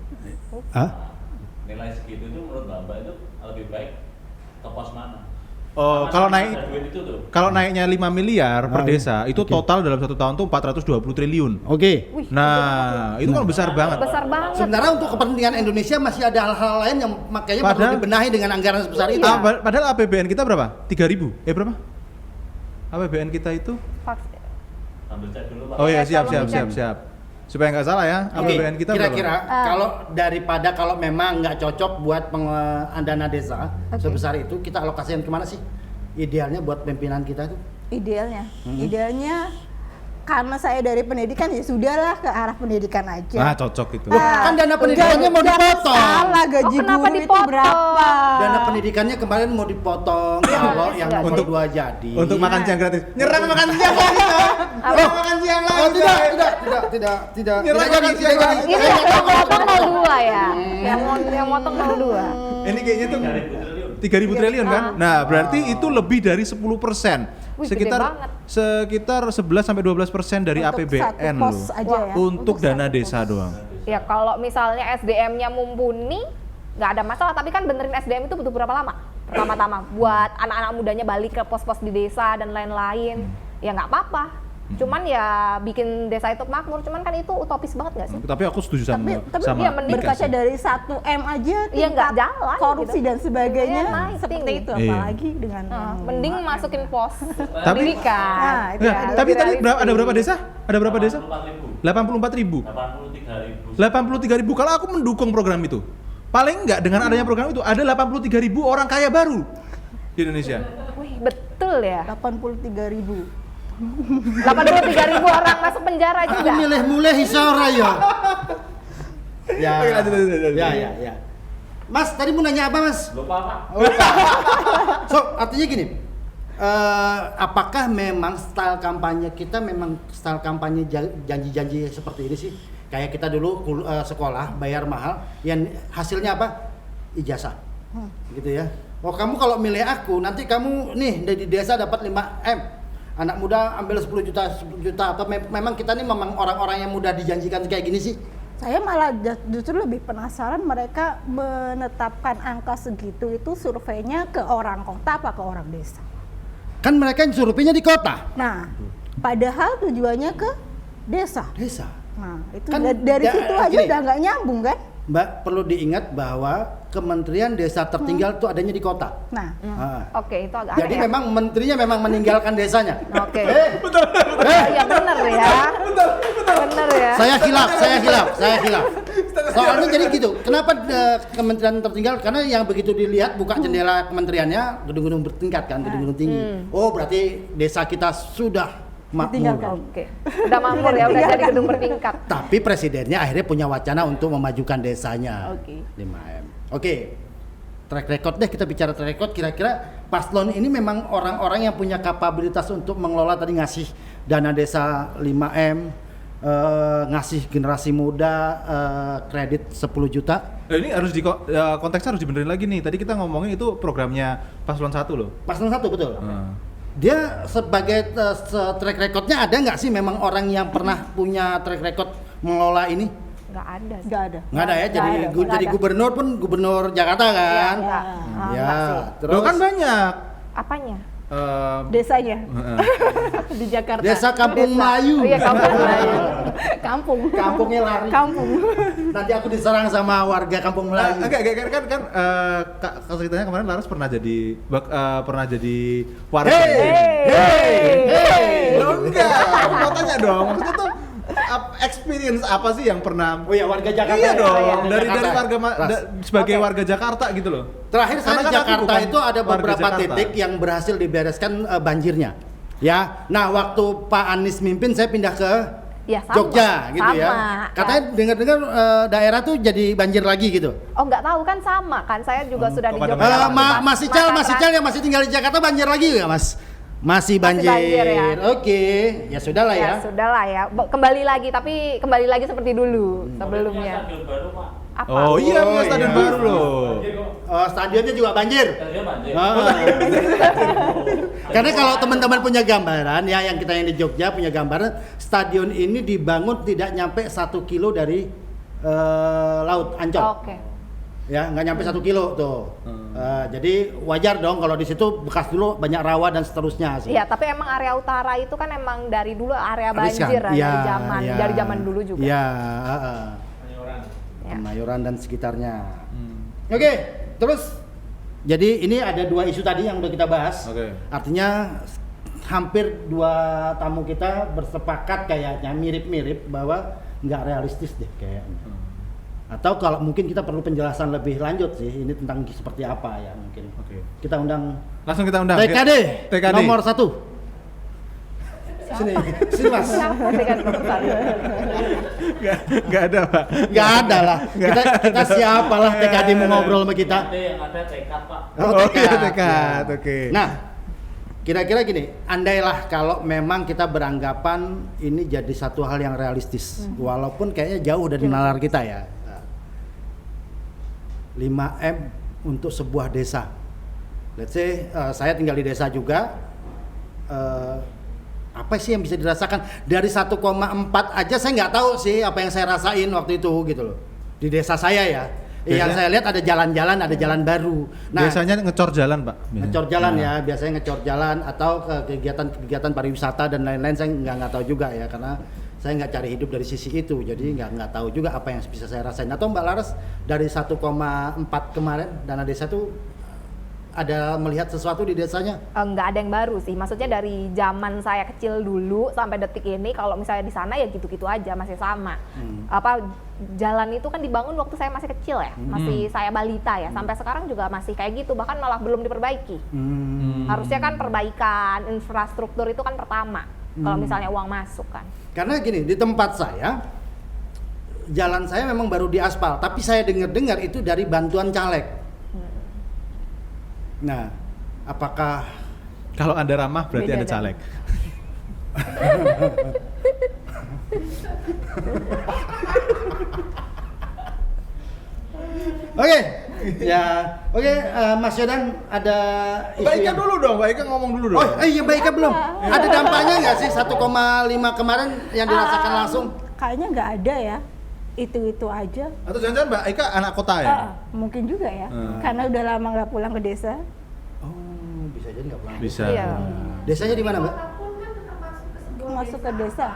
[SPEAKER 1] Hah?
[SPEAKER 5] Nilai segitu itu menurut Mbak itu lebih baik ke pos mana?
[SPEAKER 2] Oh,
[SPEAKER 5] Sama
[SPEAKER 2] kalau
[SPEAKER 5] ada
[SPEAKER 2] naik
[SPEAKER 5] duit itu tuh.
[SPEAKER 2] kalau naiknya 5 miliar per
[SPEAKER 1] Ah,
[SPEAKER 2] desa, itu
[SPEAKER 1] oke.
[SPEAKER 2] total dalam satu tahun tuh 420 triliun.
[SPEAKER 1] Oke.
[SPEAKER 3] Wih,
[SPEAKER 2] Nah, itu kan besar banget.
[SPEAKER 3] besar banget.
[SPEAKER 1] Sebenarnya untuk kepentingan Indonesia masih ada hal-hal lain yang makanya perlu
[SPEAKER 2] Padahal-
[SPEAKER 1] dibenahi dengan anggaran sebesar itu.
[SPEAKER 2] Ah, padahal APBN kita berapa? 3.000. Berapa? APBN kita itu?
[SPEAKER 3] Vaks-
[SPEAKER 5] Sambil cek dulu Pak.
[SPEAKER 2] Oh iya,
[SPEAKER 3] Iya,
[SPEAKER 2] siap.
[SPEAKER 3] tolong
[SPEAKER 2] Supaya nggak salah ya,
[SPEAKER 1] Oke,
[SPEAKER 2] APBN kita
[SPEAKER 1] kira-kira
[SPEAKER 2] berapa?
[SPEAKER 1] kalau daripada kalau memang nggak cocok buat dana desa sebesar itu, kita alokasikan kemana sih? Idealnya buat pimpinan kita itu?
[SPEAKER 4] Idealnya. Idealnya karena saya dari pendidikan ya sudahlah ke arah pendidikan aja.
[SPEAKER 2] Nah, cocok itu.
[SPEAKER 1] Kan dana pendidikannya mau dipotong.
[SPEAKER 4] Salah gaji
[SPEAKER 3] Oh, kenapa
[SPEAKER 4] guru itu
[SPEAKER 3] dipotong?
[SPEAKER 4] berapa?
[SPEAKER 1] Dana pendidikannya kemarin mau dipotong kalau yang
[SPEAKER 3] enggak.
[SPEAKER 1] nomor
[SPEAKER 2] Untuk-
[SPEAKER 1] 2 jadi.
[SPEAKER 2] Untuk makan siang gratis. Nyerah makan siang lagi toh. Makan siang lagi.
[SPEAKER 1] Oh tidak.
[SPEAKER 2] Nyerah
[SPEAKER 1] Tidak
[SPEAKER 2] makan
[SPEAKER 1] jadi,
[SPEAKER 2] siang
[SPEAKER 1] tidak
[SPEAKER 2] lagi.
[SPEAKER 1] jadi.
[SPEAKER 3] Ini yang motong 02 ya? Yang motong 02.
[SPEAKER 2] Ini kayaknya tuh
[SPEAKER 5] 3.000 triliun.
[SPEAKER 2] 3.000 triliun kan? Nah, berarti itu lebih dari 10%.
[SPEAKER 3] Wih, gede banget.
[SPEAKER 2] Sekitar 11 sampai 12% dari
[SPEAKER 4] Untuk
[SPEAKER 2] APBN
[SPEAKER 4] satu pos
[SPEAKER 2] loh.
[SPEAKER 4] aja ya.
[SPEAKER 2] Untuk dana
[SPEAKER 4] satu
[SPEAKER 2] desa
[SPEAKER 4] pos.
[SPEAKER 2] doang.
[SPEAKER 3] Ya kalau misalnya SDM-nya mumpuni, nggak ada masalah. Tapi kan benerin SDM itu butuh berapa lama? Pertama-tama buat anak-anak mudanya balik ke pos-pos di desa dan lain-lain. Ya nggak apa-apa. Cuman ya bikin desa itu makmur. Cuman kan itu utopis banget nggak sih?
[SPEAKER 2] Tapi aku setuju sama
[SPEAKER 4] Tapi
[SPEAKER 2] sama
[SPEAKER 3] iya, mending
[SPEAKER 2] Ika
[SPEAKER 4] berkaca
[SPEAKER 2] sih.
[SPEAKER 4] dari 1M aja
[SPEAKER 3] Iya, nggak
[SPEAKER 4] tingkat
[SPEAKER 3] jalan
[SPEAKER 4] korupsi
[SPEAKER 3] gitu.
[SPEAKER 4] dan sebagainya
[SPEAKER 3] Iya, naik
[SPEAKER 4] seperti
[SPEAKER 3] tinggi.
[SPEAKER 4] itu
[SPEAKER 2] Iya.
[SPEAKER 4] apalagi dengan
[SPEAKER 3] Mending masukin pos
[SPEAKER 2] Tapi-
[SPEAKER 3] pendidikan.
[SPEAKER 4] Nah, itu
[SPEAKER 2] Nah,
[SPEAKER 4] ya,
[SPEAKER 2] tapi
[SPEAKER 3] lebih
[SPEAKER 2] tadi
[SPEAKER 3] realistis.
[SPEAKER 2] ada berapa desa? Ada berapa desa?
[SPEAKER 5] 84.000.
[SPEAKER 2] 84.000.
[SPEAKER 5] 83.000.
[SPEAKER 2] 83.000. Kalau aku mendukung program itu. Paling enggak dengan adanya program itu ada 83.000 orang kaya baru di Indonesia.
[SPEAKER 3] Wih, betul ya.
[SPEAKER 4] 83.000.
[SPEAKER 3] 83.000 orang masuk penjara
[SPEAKER 1] Aku
[SPEAKER 3] juga.
[SPEAKER 1] milih-milih hisora ya. Ya.
[SPEAKER 2] Oke, lanjut.
[SPEAKER 1] Ya. Mas, tadi mau nanya apa, Mas?
[SPEAKER 5] Lupa Pak.
[SPEAKER 1] Oh, so, artinya gini, apakah memang style kampanye kita memang style kampanye janji-janji seperti ini sih? Kayak kita dulu sekolah bayar mahal, yang hasilnya apa? Ijazah, gitu ya. Oh, kamu kalau milih aku, nanti kamu nih dari desa dapat 5M. Anak muda ambil 10 juta atau memang kita nih memang orang-orang yang mudah dijanjikan kayak gini sih?
[SPEAKER 4] Saya malah justru lebih penasaran mereka menetapkan angka segitu itu surveinya ke orang kota apa ke orang desa.
[SPEAKER 1] Kan mereka yang surveinya di kota.
[SPEAKER 4] Nah, padahal tujuannya ke desa.
[SPEAKER 1] Desa.
[SPEAKER 4] Nah, itu
[SPEAKER 1] Kan
[SPEAKER 4] dari situ aja
[SPEAKER 1] gini.
[SPEAKER 4] udah nggak nyambung kan?
[SPEAKER 1] Mbak, perlu diingat bahwa Kementerian Desa Tertinggal itu adanya di kota.
[SPEAKER 4] Nah,
[SPEAKER 3] Oke, itu agak
[SPEAKER 1] Jadi
[SPEAKER 3] aneh ya.
[SPEAKER 1] memang menterinya memang meninggalkan desanya.
[SPEAKER 3] Oke.
[SPEAKER 1] Betul.
[SPEAKER 3] Iya benar ya. Benar ya.
[SPEAKER 1] Saya hilaf. Soalnya jadi gitu. Kenapa Kementerian Tertinggal? Karena yang begitu dilihat buka jendela kementeriannya gedung-gedung bertingkat kan, gedung-gedung tinggi. Oh, berarti desa kita sudah makmur.
[SPEAKER 3] Oke. Udah makmur ya, udah jadi gedung bertingkat.
[SPEAKER 1] Tapi presidennya akhirnya punya wacana untuk memajukan desanya.
[SPEAKER 4] Oke.
[SPEAKER 1] 5M. Oke. Track record deh, kita bicara track record. Kira-kira paslon ini memang orang-orang yang punya kapabilitas untuk mengelola, tadi ngasih dana desa 5M, ngasih generasi muda kredit 10 juta.
[SPEAKER 2] Ini harus konteksnya harus dibenerin lagi nih. Tadi kita ngomongin itu programnya Paslon 1 loh.
[SPEAKER 1] Paslon 1 betul. Dia sebagai track recordnya ada nggak sih memang orang yang pernah punya track record mengelola ini?
[SPEAKER 3] Nggak ada.
[SPEAKER 1] Nggak ada ya, jadi gubernur pun gubernur Jakarta kan?
[SPEAKER 3] Iya.
[SPEAKER 1] Terus
[SPEAKER 2] Loh kan banyak.
[SPEAKER 3] Apanya?
[SPEAKER 4] desanya di Jakarta.
[SPEAKER 1] Desa Kampung Melayu.
[SPEAKER 3] Oh iya, Kampung Melayu.
[SPEAKER 1] Kampungnya lari.
[SPEAKER 4] Kampung.
[SPEAKER 1] Nanti aku diserang sama warga Kampung Melayu.
[SPEAKER 2] Kan ceritanya kemarin Laras pernah jadi warga.
[SPEAKER 1] Hey.
[SPEAKER 2] Loh, enggak, aku mau tanya dong. Maksudnya tuh experience apa sih yang pernah?
[SPEAKER 1] Oh ya, warga Jakarta.
[SPEAKER 2] Iya dong.
[SPEAKER 1] Ya,
[SPEAKER 2] Dari
[SPEAKER 1] Jakarta.
[SPEAKER 2] sebagai warga Jakarta gitu loh.
[SPEAKER 1] Terakhir saya
[SPEAKER 2] Karena
[SPEAKER 1] di
[SPEAKER 2] kan aku
[SPEAKER 1] Jakarta
[SPEAKER 2] bukan
[SPEAKER 1] itu ada
[SPEAKER 2] warga
[SPEAKER 1] beberapa
[SPEAKER 2] Jakarta.
[SPEAKER 1] titik yang berhasil dibereskan banjirnya. Ya. Nah, waktu Pak Anies mimpin saya pindah ke
[SPEAKER 3] Ya, sama.
[SPEAKER 1] Jogja gitu ya.
[SPEAKER 3] Sama,
[SPEAKER 1] Katanya dengar-dengar daerah tuh jadi banjir lagi gitu.
[SPEAKER 3] Oh nggak tahu kan sama kan, saya juga sudah di
[SPEAKER 2] pada
[SPEAKER 3] Jogja. waktu pas
[SPEAKER 1] Mas Ical yang masih tinggal di Jakarta banjir lagi nggak Mas? Masih banjir.
[SPEAKER 3] ya.
[SPEAKER 1] Oke, ya sudah lah ya.
[SPEAKER 3] Ya sudah lah ya, kembali lagi tapi kembali lagi seperti dulu sebelumnya.
[SPEAKER 5] Stadion baru Pak.
[SPEAKER 3] Apa?
[SPEAKER 2] Oh iya, punya stadion
[SPEAKER 1] iya.
[SPEAKER 2] baru loh.
[SPEAKER 5] Banjir kok.
[SPEAKER 1] Stadionnya juga banjir.
[SPEAKER 5] Stadion banjir.
[SPEAKER 1] Karena kalau teman-teman punya gambaran ya, yang kita yang di Jogja punya gambaran, stadion ini dibangun tidak nyampe 1 kilo dari laut Ancol.
[SPEAKER 3] Oke.
[SPEAKER 1] Ya, nggak nyampe 1 kilo tuh. Jadi wajar dong kalau di situ bekas dulu banyak rawa dan seterusnya sih.
[SPEAKER 3] Iya, tapi emang area utara itu kan emang dari dulu area
[SPEAKER 1] Habis kan?
[SPEAKER 3] banjir
[SPEAKER 1] Iya,
[SPEAKER 3] dari zaman dulu juga.
[SPEAKER 1] Iya,
[SPEAKER 3] Ya.
[SPEAKER 1] Kemayoran dan sekitarnya. Oke, terus jadi ini ada 2 isu tadi yang udah kita bahas.
[SPEAKER 2] Oke.
[SPEAKER 1] Artinya hampir 2 tamu kita bersepakat kayaknya mirip-mirip bahwa nggak realistis deh kayaknya. Atau kalau mungkin kita perlu penjelasan lebih lanjut sih ini tentang seperti apa ya mungkin.
[SPEAKER 2] Oke.
[SPEAKER 1] Kita undang
[SPEAKER 2] Langsung kita undang.
[SPEAKER 1] TKD. Nomor 1. Sini Mas.
[SPEAKER 3] Siapa dengan nomor satu?
[SPEAKER 2] Nggak ada Pak.
[SPEAKER 1] Nggak ada lah. Kita siapa lah TKD mau ngobrol sama kita.
[SPEAKER 5] Nanti yang ada tekad Pak.
[SPEAKER 2] Tekad, oke.
[SPEAKER 1] Nah, kira-kira gini, andailah kalau memang kita beranggapan ini jadi satu hal yang realistis, walaupun kayaknya jauh dari nalar kita ya. 5M untuk sebuah desa. Let's say saya tinggal di desa juga. Apa sih yang bisa dirasakan dari 1,4 aja saya nggak tahu sih apa yang saya rasain waktu itu gitu loh di desa saya ya. Yang saya lihat ada jalan-jalan, ada jalan baru. Nah,
[SPEAKER 2] biasanya ngecor jalan Pak.
[SPEAKER 1] ngecor jalan ya, biasanya ngecor jalan atau ke kegiatan pariwisata dan lain-lain saya nggak tahu juga ya karena saya nggak cari hidup dari sisi itu, jadi nggak tahu juga apa yang bisa saya rasain. Atau Mbak Laras dari 1,4 kemarin dana desa tuh ada melihat sesuatu di desanya?
[SPEAKER 3] Nggak ada yang baru sih, maksudnya dari zaman saya kecil dulu sampai detik ini kalau misalnya di sana ya gitu-gitu aja masih sama. Apa jalan itu kan dibangun waktu saya masih kecil ya, masih saya balita ya, sampai sekarang juga masih kayak gitu, bahkan malah belum diperbaiki. Harusnya kan perbaikan infrastruktur itu kan pertama kalau misalnya uang masuk kan.
[SPEAKER 1] Karena gini, di tempat saya jalan saya memang baru diaspal, tapi saya dengar itu dari bantuan caleg. Nah, apakah
[SPEAKER 2] Kalau Anda ramah berarti
[SPEAKER 4] Beda
[SPEAKER 2] Anda
[SPEAKER 4] dong.
[SPEAKER 2] caleg.
[SPEAKER 1] Oke, ya, oke, Mas Yodan ada isu
[SPEAKER 2] Mbak Ika
[SPEAKER 1] yang-
[SPEAKER 2] dulu dong, Mbak Ika ngomong dulu dong.
[SPEAKER 1] Oh, iya Mbak Ika belum. Ada dampaknya nggak sih 1,5 kemarin yang dirasakan langsung?
[SPEAKER 4] Kayaknya nggak ada ya. Itu aja.
[SPEAKER 2] Atau jangan-jangan Mbak Ika anak kota ya?
[SPEAKER 4] Mungkin juga ya.
[SPEAKER 2] Hmm.
[SPEAKER 4] Karena udah lama nggak pulang ke desa.
[SPEAKER 1] Oh, bisa jadi nggak pulang.
[SPEAKER 2] Bisa.
[SPEAKER 3] Iya.
[SPEAKER 1] Desanya di mana, Mbak?
[SPEAKER 4] Masuk ke desa.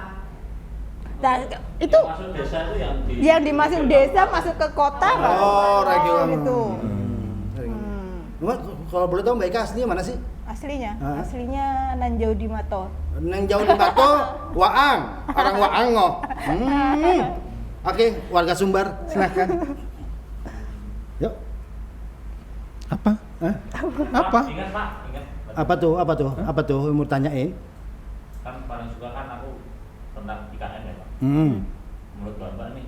[SPEAKER 4] Nah, itu
[SPEAKER 5] Yang masuk desa itu yang di
[SPEAKER 4] yang dimasuk desa masuk ke kota nggak?
[SPEAKER 1] Oh, regional.
[SPEAKER 4] Gitu.
[SPEAKER 1] Mbak, kalau boleh tahu Mbak Ika aslinya mana sih?
[SPEAKER 4] Aslinya,
[SPEAKER 1] Hah?
[SPEAKER 4] aslinya Nanjau di Mato.
[SPEAKER 1] Neng jauh di Bato, Waang, orang Waang kok. Oke, warga Sumbar, silakan. Yuk,
[SPEAKER 2] Apa?
[SPEAKER 1] Hah?
[SPEAKER 2] Apa?
[SPEAKER 5] Ingat Pak, ingat.
[SPEAKER 1] apa tuh? Mau tanyain?
[SPEAKER 5] Kan paling suka kan aku tentang IKN ya Pak. Menurut Bapak nih,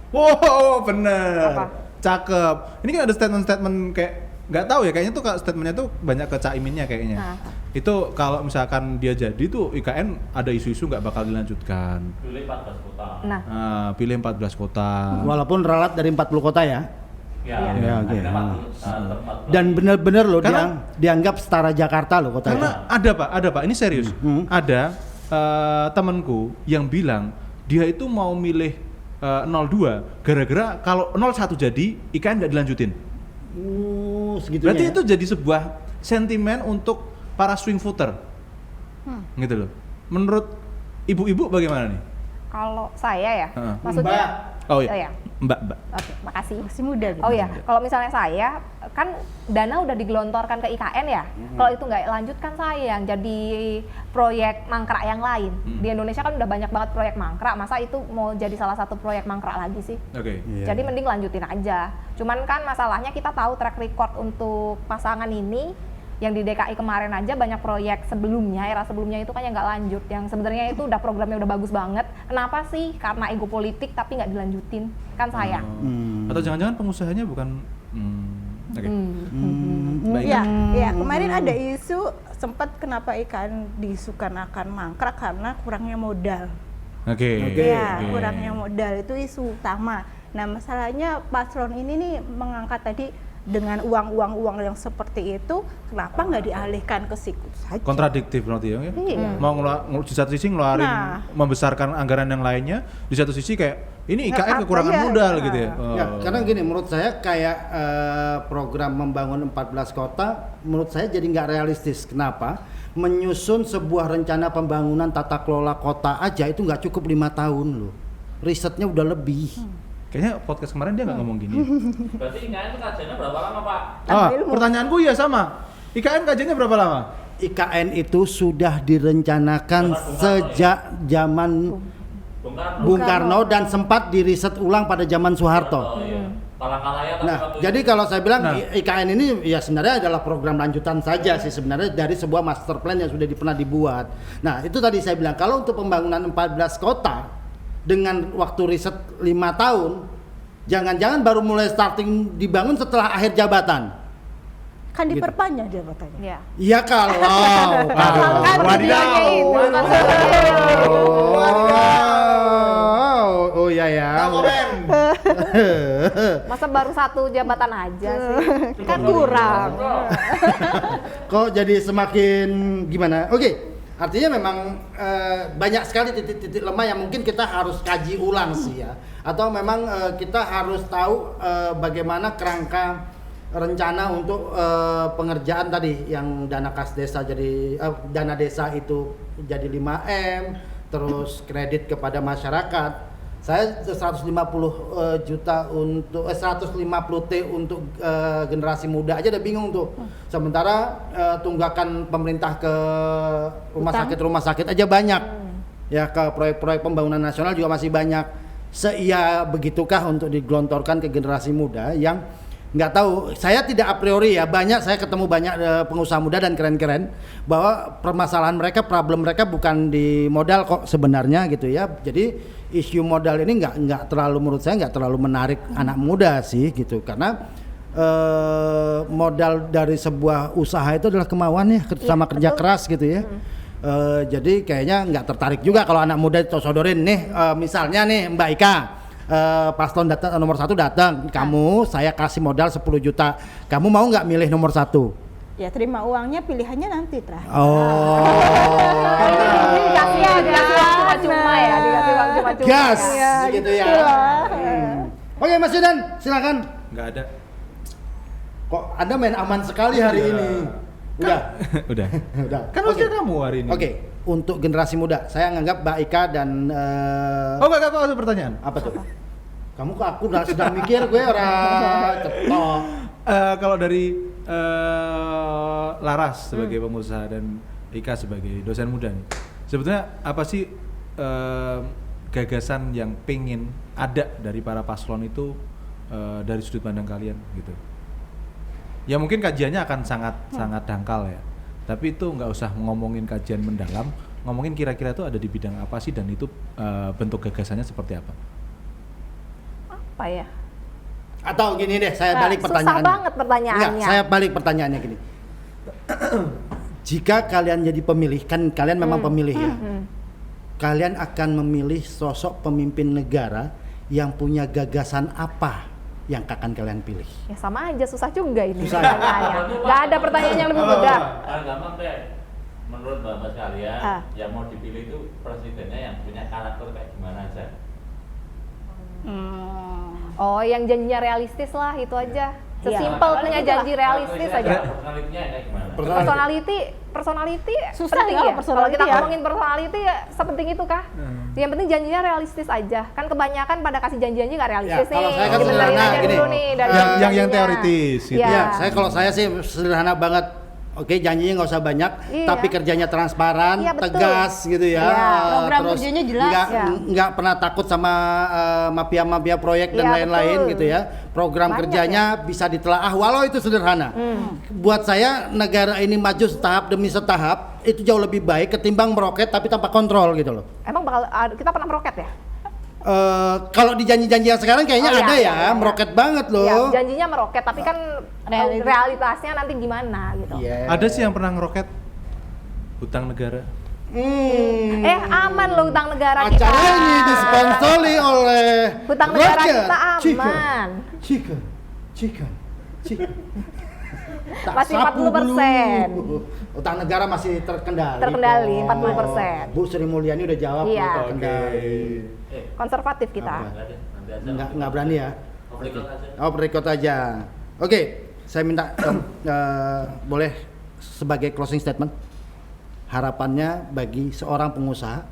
[SPEAKER 2] Wow, bener.
[SPEAKER 3] Apa?
[SPEAKER 2] Cakep. Ini kan ada statement-statement kayak nggak tahu ya, kayaknya tuh statementnya tuh banyak ke Caiminnya kayaknya.
[SPEAKER 3] Nah.
[SPEAKER 2] Itu kalau misalkan dia jadi tuh IKN ada isu-isu nggak bakal dilanjutkan.
[SPEAKER 5] pilih 14 kota.
[SPEAKER 3] Nah,
[SPEAKER 2] Pilih 14 kota.
[SPEAKER 1] Walaupun ralat dari 40 kota ya.
[SPEAKER 5] Ya,
[SPEAKER 1] Ya, oke.
[SPEAKER 5] akhirnya 14.
[SPEAKER 1] Dan bener-bener loh
[SPEAKER 2] Karena-
[SPEAKER 1] dianggap setara Jakarta loh kota
[SPEAKER 2] Karena ada pak, ini serius. Ada temanku yang bilang dia itu mau milih 02 gara-gara kalau 01 jadi IKN nggak dilanjutin.
[SPEAKER 1] Segitunya.
[SPEAKER 2] Berarti
[SPEAKER 1] ya?
[SPEAKER 2] itu jadi sebuah sentimen untuk para swing voter, gitu loh. Menurut ibu-ibu bagaimana nih?
[SPEAKER 3] kalau saya ya,
[SPEAKER 2] Heeh.
[SPEAKER 3] maksudnya
[SPEAKER 2] Oh iya,
[SPEAKER 3] Oh ya.
[SPEAKER 2] Mbak.
[SPEAKER 3] Oke, makasih.
[SPEAKER 4] Masih muda gitu.
[SPEAKER 3] Oh ya, kalau misalnya saya kan dana udah digelontorkan ke IKN ya. Kalau itu nggak lanjut kan sayang jadi proyek mangkrak yang lain. Di Indonesia kan udah banyak banget proyek mangkrak, masa itu mau jadi salah satu proyek mangkrak lagi sih?
[SPEAKER 2] Oke.
[SPEAKER 1] Iya.
[SPEAKER 3] Jadi mending lanjutin aja. Cuman kan masalahnya kita tahu track record untuk pasangan ini yang di DKI kemarin aja banyak proyek sebelumnya, era sebelumnya itu kan yang nggak lanjut, yang sebenarnya itu udah programnya udah bagus banget. Kenapa sih? Karena ego politik tapi nggak dilanjutin, kan sayang.
[SPEAKER 2] Atau jangan-jangan pengusahanya bukan? Oke. Baik.
[SPEAKER 4] Ya, ya, kemarin ada isu sempat kenapa ikan diisukan akan mangkrak karena kurangnya modal.
[SPEAKER 2] Oke.
[SPEAKER 4] Ya, kurangnya modal itu isu utama. Nah, masalahnya paslon ini nih mengangkat tadi dengan uang yang seperti itu, kenapa nggak dialihkan ke situ saja?
[SPEAKER 2] Kontradiktif berarti ya.
[SPEAKER 4] Iya.
[SPEAKER 2] Mau di satu sisi ngeluarin
[SPEAKER 4] Nah.
[SPEAKER 2] membesarkan anggaran yang lainnya, di satu sisi kayak ini
[SPEAKER 4] Nggak
[SPEAKER 2] IKN kekurangan
[SPEAKER 4] apa-apa,
[SPEAKER 2] modal
[SPEAKER 4] ya.
[SPEAKER 2] gitu ya.
[SPEAKER 1] Ya, karena gini, menurut saya kayak program membangun 14 kota, menurut saya jadi nggak realistis. Kenapa? Menyusun sebuah rencana pembangunan tata kelola kota aja itu nggak cukup 5 tahun loh. Risetnya udah lebih.
[SPEAKER 2] Kayaknya podcast kemarin dia nggak ngomong gini.
[SPEAKER 5] Berarti IKN itu kajiannya berapa lama Pak?
[SPEAKER 2] Pertanyaanku ya sama. IKN kajiannya berapa lama?
[SPEAKER 1] IKN itu sudah direncanakan
[SPEAKER 5] Zaman Bung Karno,
[SPEAKER 1] sejak zaman
[SPEAKER 5] Bung Karno.
[SPEAKER 1] Bung Karno dan sempat diriset ulang pada zaman Soeharto.
[SPEAKER 5] Oh, iya. Palangkaraya kan
[SPEAKER 1] Nah,
[SPEAKER 5] waktu
[SPEAKER 1] jadi
[SPEAKER 5] itu.
[SPEAKER 1] kalau saya bilang
[SPEAKER 2] Nah.
[SPEAKER 1] IKN ini ya sebenarnya adalah program lanjutan saja sih sebenarnya dari sebuah master plan yang sudah pernah dibuat. Nah, itu tadi saya bilang kalau untuk pembangunan 14 kota dengan waktu riset 5 tahun, jangan-jangan baru mulai starting dibangun setelah akhir jabatan.
[SPEAKER 4] Kan diperpanjang jabatannya.
[SPEAKER 3] Ya.
[SPEAKER 1] Iya kalau.
[SPEAKER 3] Kan tujuannya itu, kan
[SPEAKER 1] Oh iya ya.
[SPEAKER 3] masa baru satu jabatan aja sih?
[SPEAKER 4] Kan kurang.
[SPEAKER 1] Kok jadi semakin gimana? Oke, artinya memang banyak sekali titik-titik lemah yang mungkin kita harus kaji ulang sih ya. Atau memang kita harus tahu bagaimana kerangka rencana untuk pengerjaan tadi yang dana kas desa jadi dana desa itu jadi 5M, terus kredit kepada masyarakat. Saya 150 juta untuk 150 T untuk generasi muda aja udah bingung tuh. Sementara tunggakan pemerintah ke rumah sakit aja banyak. Ya ke proyek-proyek pembangunan nasional juga masih banyak. Seia begitukah untuk digelontorkan ke generasi muda yang nggak tahu, saya tidak a priori ya, saya ketemu banyak pengusaha muda dan keren-keren bahwa permasalahan mereka, problem mereka bukan di modal kok sebenarnya gitu ya. Jadi isu modal ini nggak terlalu, menurut saya nggak terlalu menarik anak muda sih gitu, karena modal dari sebuah usaha itu adalah kemauan ya, sama kerja keras gitu ya. Jadi kayaknya nggak tertarik juga kalau anak muda sodorin nih, misalnya nih Mbak Ika, paslon nomor 1 datang, kamu saya kasih modal 10 juta, kamu mau nggak milih nomor 1?
[SPEAKER 4] Ya terima uangnya, pilihannya nanti terakhir.
[SPEAKER 3] Dikasih uang cuma-cuma ya, dikasih uang cuma-cuma.
[SPEAKER 1] Gas,
[SPEAKER 3] Ya.
[SPEAKER 1] gitu ya. Oke Mas Yudan, silakan.
[SPEAKER 2] Nggak ada.
[SPEAKER 1] Kok Anda main aman sekali hari ini? Udah.
[SPEAKER 2] Udah.
[SPEAKER 1] Udah.
[SPEAKER 2] Kan harusnya kamu hari ini.
[SPEAKER 1] Oke, untuk generasi muda, saya nganggap Mbak Ika dan
[SPEAKER 2] Oh enggak, kok ada pertanyaan.
[SPEAKER 1] apa tuh? Kamu kok aku udah sedang mikir, gue orang cetok.
[SPEAKER 2] Kalau dari Laras sebagai pengusaha dan Ika sebagai dosen muda nih, sebetulnya apa sih gagasan yang pengen ada dari para paslon itu dari sudut pandang kalian gitu? Ya mungkin kajiannya akan sangat dangkal ya, tapi itu nggak usah ngomongin kajian mendalam, ngomongin kira-kira itu ada di bidang apa sih dan itu bentuk gagasannya seperti apa?
[SPEAKER 3] Apa ya?
[SPEAKER 1] Atau gini deh, saya balik
[SPEAKER 3] Susah
[SPEAKER 1] pertanyaannya.
[SPEAKER 3] banget pertanyaannya.
[SPEAKER 1] Enggak, saya balik pertanyaannya gini. Jika kalian jadi pemilih, kan kalian memang pemilih ya. Kalian akan memilih sosok pemimpin negara yang punya gagasan apa yang akan kalian pilih?
[SPEAKER 3] Ya sama aja, susah juga ini
[SPEAKER 1] Susah.
[SPEAKER 3] pertanyaannya. Gak ada pertanyaan yang lebih mudah.
[SPEAKER 5] Paling gampang deh. Menurut Bapak sekalian, yang mau dipilih itu presidennya yang punya karakter kayak gimana aja?
[SPEAKER 3] Oh, yang janjinya realistis lah, itu aja. Sesimpel
[SPEAKER 4] Iya.
[SPEAKER 3] punya janji realistis aja.
[SPEAKER 5] Personalitinya kayak gimana?
[SPEAKER 3] Personality
[SPEAKER 4] Susah
[SPEAKER 3] penting
[SPEAKER 4] ya,
[SPEAKER 3] ya. Kalau
[SPEAKER 4] personality
[SPEAKER 3] kita
[SPEAKER 4] ya.
[SPEAKER 3] ngomongin personality ya sepenting itu kah? Yang penting janjinya realistis aja. Kan kebanyakan pada kasih janji-janji nggak realistis
[SPEAKER 1] Ya, kalau
[SPEAKER 3] nih.
[SPEAKER 1] saya kan
[SPEAKER 3] Dibenerin
[SPEAKER 1] sederhana
[SPEAKER 3] aja
[SPEAKER 1] gini.
[SPEAKER 3] dulu nih dari
[SPEAKER 2] Yang
[SPEAKER 3] janjinya.
[SPEAKER 2] teoritis gitu.
[SPEAKER 3] Iya.
[SPEAKER 1] Ya, kalau saya sih sederhana banget. Oke, janjinya nggak usah banyak,
[SPEAKER 3] Iya.
[SPEAKER 1] tapi kerjanya transparan,
[SPEAKER 3] Iya, betul.
[SPEAKER 1] tegas gitu ya.
[SPEAKER 3] Iya.
[SPEAKER 4] Program
[SPEAKER 1] Terus
[SPEAKER 4] kerjanya jelas.
[SPEAKER 3] Iya.
[SPEAKER 1] nggak pernah takut sama mafia-mafia proyek dan
[SPEAKER 3] Iya,
[SPEAKER 1] lain-lain
[SPEAKER 3] betul.
[SPEAKER 1] gitu ya. Program
[SPEAKER 3] Banyak
[SPEAKER 1] kerjanya bisa ditelaah walau itu sederhana. Buat saya negara ini maju setahap demi setahap itu jauh lebih baik ketimbang meroket tapi tanpa kontrol gitu loh.
[SPEAKER 3] Emang kita pernah meroket ya?
[SPEAKER 1] Kalau di janji-janji yang sekarang kayaknya
[SPEAKER 3] Oh, iya,
[SPEAKER 1] ada
[SPEAKER 3] iya,
[SPEAKER 1] ya,
[SPEAKER 3] iya.
[SPEAKER 1] meroket banget
[SPEAKER 3] Iya,
[SPEAKER 1] loh.
[SPEAKER 3] janjinya meroket, tapi kan realitasnya nanti gimana gitu.
[SPEAKER 1] Iya.
[SPEAKER 2] Ada sih yang pernah ngeroket hutang negara.
[SPEAKER 3] Aman loh hutang negara kita.
[SPEAKER 1] Acara ini disponsori oleh
[SPEAKER 3] Hutang negara
[SPEAKER 1] Rocket
[SPEAKER 3] kita
[SPEAKER 1] Chicken.
[SPEAKER 3] aman.
[SPEAKER 1] Chicken. Tak
[SPEAKER 3] Masih
[SPEAKER 1] sapu
[SPEAKER 3] 40%.
[SPEAKER 1] dulu. Utang negara masih terkendali.
[SPEAKER 3] Terkendali,
[SPEAKER 1] kok.
[SPEAKER 3] 40%.
[SPEAKER 1] Bu Sri Mulyani udah jawab
[SPEAKER 3] Iya.
[SPEAKER 1] loh, terkendali.
[SPEAKER 3] Konservatif kita.
[SPEAKER 1] Apa?
[SPEAKER 5] Enggak deh, nanti aja.
[SPEAKER 1] Nggak berani ya?
[SPEAKER 5] Berikut aja.
[SPEAKER 1] Oh, berikut aja. Oke, saya minta boleh sebagai closing statement. Harapannya bagi seorang pengusaha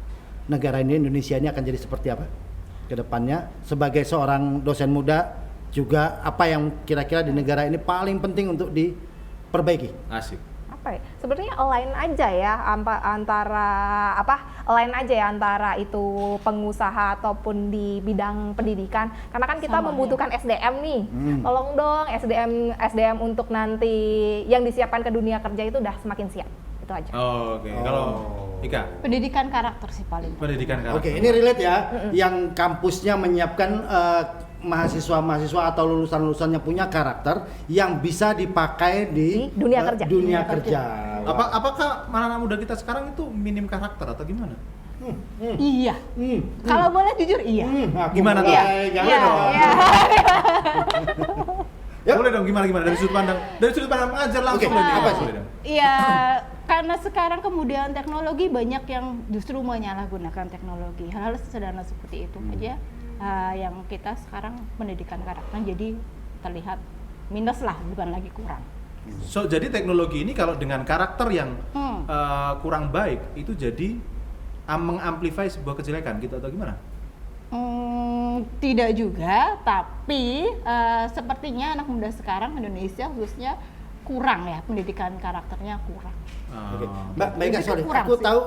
[SPEAKER 1] negara ini, Indonesia ini akan jadi seperti apa ke depannya? Sebagai seorang dosen muda juga apa yang kira-kira di negara ini paling penting untuk diperbaiki?
[SPEAKER 2] Asik.
[SPEAKER 3] Apa ya? Sebenarnya align aja ya antara itu pengusaha ataupun di bidang pendidikan, karena kan kita
[SPEAKER 4] Sama,
[SPEAKER 3] membutuhkan SDM nih. Tolong dong SDM untuk nanti yang disiapkan ke dunia kerja itu udah semakin siap. Itu aja.
[SPEAKER 2] Oke. Kalau Ika,
[SPEAKER 4] Pendidikan karakter sih paling.
[SPEAKER 2] pendidikan karakter.
[SPEAKER 1] Oke, ini relate ya. Yang kampusnya menyiapkan mahasiswa-mahasiswa atau lulusan-lulusan yang punya karakter yang bisa dipakai di
[SPEAKER 3] Di dunia kerja.
[SPEAKER 1] Dunia kerja.
[SPEAKER 2] Apakah anak-anak muda kita sekarang itu minim karakter atau gimana?
[SPEAKER 4] Iya. Kalau boleh jujur iya.
[SPEAKER 2] Gimana tuh?
[SPEAKER 1] Jangan
[SPEAKER 4] Iya,
[SPEAKER 1] dong.
[SPEAKER 4] iya.
[SPEAKER 1] Yuk.
[SPEAKER 2] Boleh dong gimana dari sudut pandang pengajar langsung
[SPEAKER 1] Oke,
[SPEAKER 2] dari
[SPEAKER 1] apa
[SPEAKER 2] Ika,
[SPEAKER 1] sih?
[SPEAKER 2] boleh dong.
[SPEAKER 4] Iya, karena sekarang kemudian teknologi banyak yang justru menyalahgunakan teknologi. Hal-hal sederhana seperti itu aja yang kita sekarang pendidikan karakter jadi terlihat minus lah, bukan lagi kurang.
[SPEAKER 2] So, jadi teknologi ini kalau dengan karakter yang kurang baik itu jadi mengamplify sebuah kejelekan gitu atau gimana?
[SPEAKER 4] Tidak juga, tapi sepertinya anak muda sekarang Indonesia khususnya kurang ya, pendidikan karakternya kurang.
[SPEAKER 1] Oke. Mbak Ika,
[SPEAKER 4] Itu
[SPEAKER 1] sorry,
[SPEAKER 4] kurang
[SPEAKER 1] aku
[SPEAKER 4] sih.
[SPEAKER 1] tahu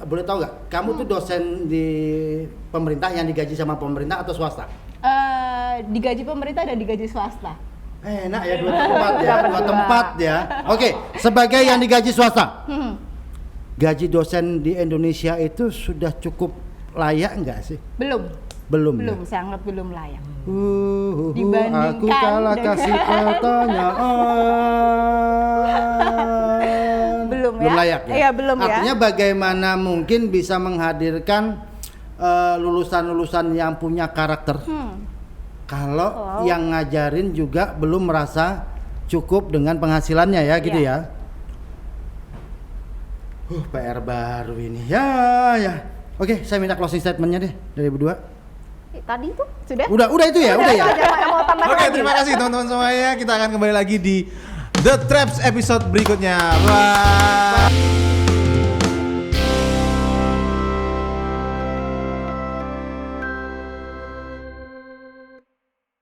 [SPEAKER 1] boleh tahu nggak? Kamu tuh dosen di pemerintah yang digaji sama pemerintah atau swasta?
[SPEAKER 4] Digaji pemerintah dan digaji swasta.
[SPEAKER 1] Enak ya dua tempat ya, dua tempat ya. Oke, sebagai yang digaji swasta, gaji dosen di Indonesia itu sudah cukup layak enggak sih?
[SPEAKER 4] Belum,
[SPEAKER 1] Belum.
[SPEAKER 4] sangat belum layak.
[SPEAKER 1] Dibandingkan aku kalah kasih pertanyaan.
[SPEAKER 4] Belum
[SPEAKER 1] Belum
[SPEAKER 4] ya?
[SPEAKER 1] layak ya.
[SPEAKER 4] Iya, belum ya.
[SPEAKER 1] Artinya bagaimana mungkin bisa menghadirkan lulusan-lulusan yang punya karakter? Kalau yang ngajarin juga belum merasa cukup dengan penghasilannya ya gitu ya. PR baru ini. Ya. Oke, saya minta closing statementnya deh dari berdua.
[SPEAKER 3] Tadi tuh
[SPEAKER 4] Sudah?
[SPEAKER 1] Udah itu ya, udah ya.
[SPEAKER 3] mau tambah
[SPEAKER 2] Oke,
[SPEAKER 3] lagi.
[SPEAKER 2] terima kasih teman-teman semuanya. Kita akan kembali lagi di The Traps episode berikutnya. Bye.